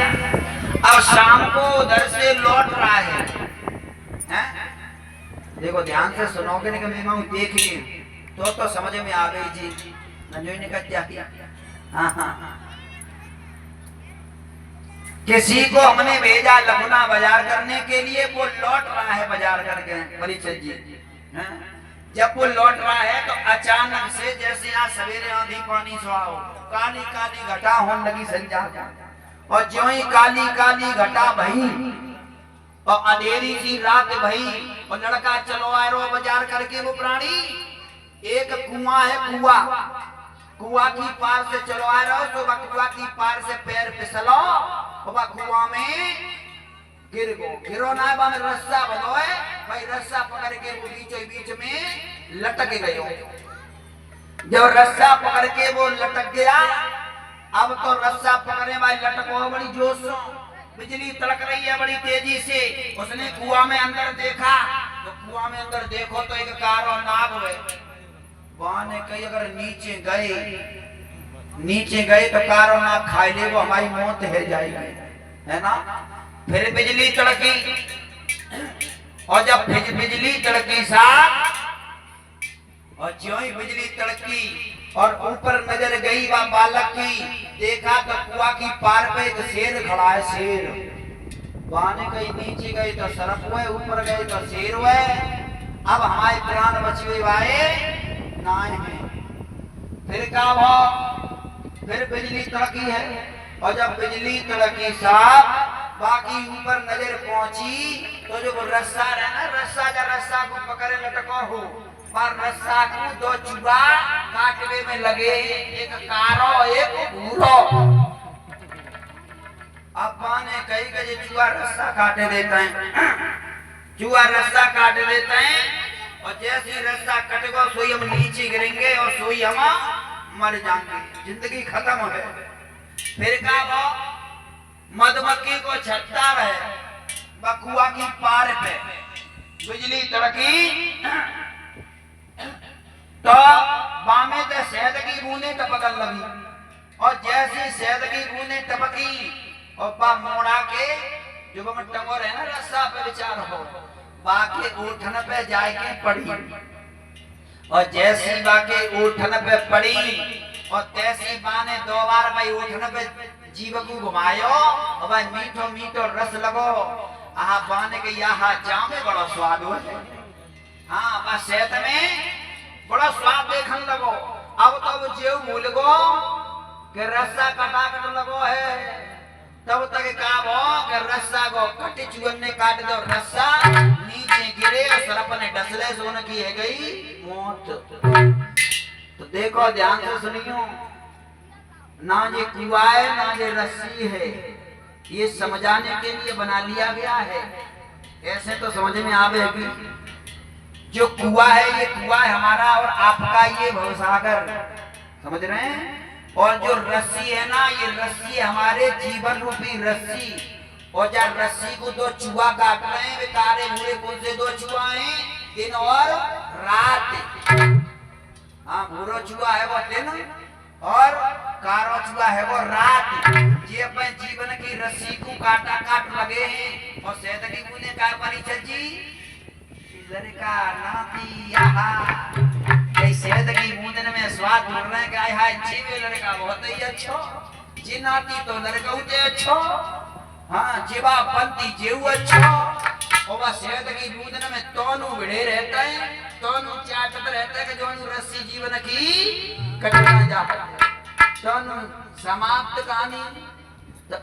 अब शाम को उधर से लौट रहा है, देखो ध्यान से सुनोगे नहीं कि मैं देखिए तो समझ में आ गई जी। नंजोई ने कहा क्या किया? हाँ किसी को हमने भेजा लखुना बाजार करने के लिए, वो लौट रहा है बाजार करके परिचय जी। जब वो लौट रहा है तो अचानक से जैसे आज सवेरे आंधी पानी सुहाओ, काली काली घटा होने लगी संजा, और ज्यों ही काली काली घटा भई और अंधेरी सी रात भई, और लड़का चलो आ रो बाजार करके। वो प्राणी एक कुआं है, कुआं की पार से चलो आ रहा हो तो कुआं की पार से पैर फिसलो और कुआं में गिरो ना, में रस्सा बनो है भाई, रस्सा पकड़ के वो बीचों बीच में लटक गयो। जब रस्सा पकड़ के वो लटक गया, अब तो रस्सा पकड़ने वाली लटको बड़ी जोश से, बिजली तड़क रही है बड़ी तेजी से। उसने कुआं में अंदर देखा, तो कुआं में अंदर देखो तो एक कार और नाग है। वहां ने कही अगर नीचे गए तो कार और नाग खाई ले, वो हमारी मौत है जाएगी, है ना। फिर बिजली तड़की, और जब बिजली तड़की साहब, और ज्यों ही बिजली तड़की और ऊपर नजर गई वह बालक की, देखा तो कुआं की पार पे एक शेर खड़ा है, शेर। वहां ने कहीं नीचे गई तो सरप हुए, ऊपर गए तो शेर हुए। अब हमारे प्राण बच गए वाए नाय है। फिर क्या हुआ? फिर बिजली तड़की है, और जब बिजली तड़की साहब बाकी ऊपर नजर पहुंची तो जो रस्सा है ना, रस्सा को पकड़े लटको हो, पर रस्सा को दो चूहा काटने में लगे, एक कारो एक भूरो। अब ने कही कि चूहा रस्सा काटे देता है, चूहा रस्सा काट देते हैं, और जैसे रस्सा कट गो सोई हम नीचे गिरेंगे और सोई हम मर जाएंगे, जिंदगी खत्म है। फिर क्या वो मधुमक्खी को छत्ता रहे बकुआ की पार पे, बिजली तड़की तो बामे से शहद की बूंदें टपकन लगी, और जैसी शहद की बूंदें टपकी और बा मोड़ा के जो टंगोर है ना रस्सा पे विचार हो, बाके उठन पे जाके पड़ी, और जैसी बाके उठन पे पड़ी और तैसी बाने दो बार भाई उठन पे जीव को घुमायो, और भाई मीठो मीठो रस लगो। आहा बाने के यहाँ जामे बड़ा स्वाद हो, हाँ बस सेहत में बड़ा स्वाद देखने लगो। अब तो वो जेव भूल गो कि रस्सा कटा कर लगो है, तब तक का वो कि रस्सा को कटी चुगन ने काट दो, रस्सा नीचे गिरे और सरप ने डसले सोने की है गई मौत। तो देखो ध्यान से सुनियो, ना ये कुआं है ना ये रस्सी है, ये समझाने के लिए बना लिया गया है। ऐसे तो समझ में आवेगी, जो कुआं है ये कुआं है हमारा और आपका ये भवसागर, समझ रहे हैं। और जो रस्सी है ना, ये रस्सी हमारे जीवन रूपी रस्सी, और जब रस्सी को दो चूहा काट रहे हैं, वे कारे भूरे कौन से दो चूहा हैं? दिन और रात। हाँ भूरो चूहा है वो दिन और कारो चूहा है वो रात। ये अपने जीवन की रस्सी को काट लगे हैं, और सेहत की बूंदें का परिचय जी लड़का नाती यहाँ सेहत की बूंदन में स्वाद मिल रहे हैं कि आय हाय जीवे लड़का बहुत ही अच्छो, जी नाती तो लड़का उते अच्छो, हाँ जीवा पंती जेऊ अच्छो, और वह सेहत की बूंदन में दोनों भिड़े रहते हैं, दोनों चाटत रहते हैं कि दोनों रस्सी जीवन की कटना जाता है, दोनों समाप्त कहानी। तो